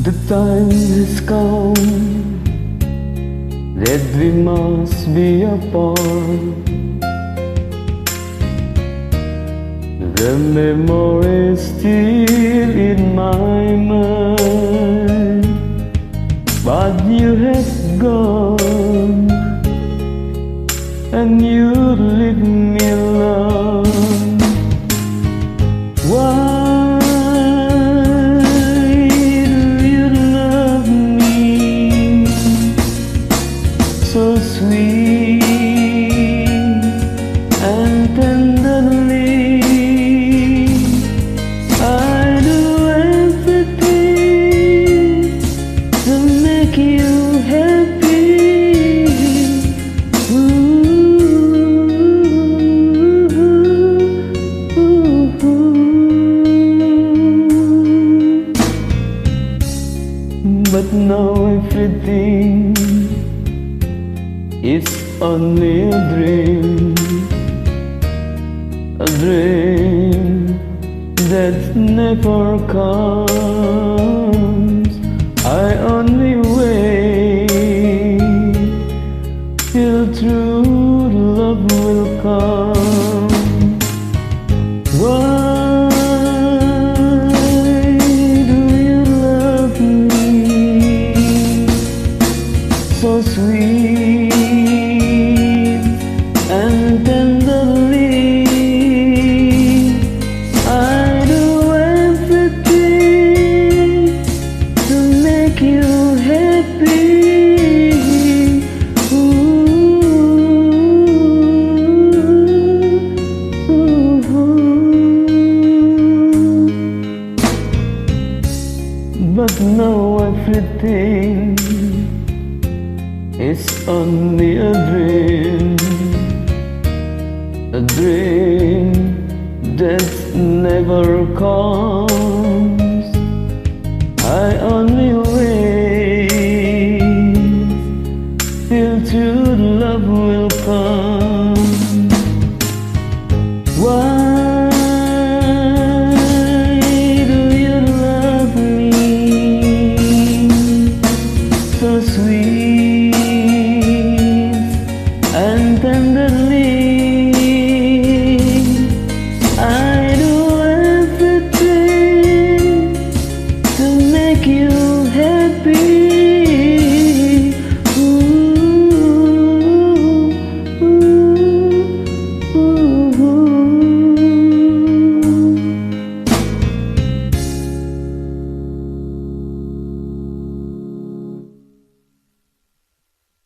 The time has come that we must be apart. The memory is still in my mind, but you have gone and you leave me alone. Why do you love me so sweet and tenderly? I do everything to make you happy. But now everything is only a dream that never comes. I only wait till true love will come. Why do you love me so sweet and tenderly? I do everything to make you happy. But now everything is only a dream that never comes. I only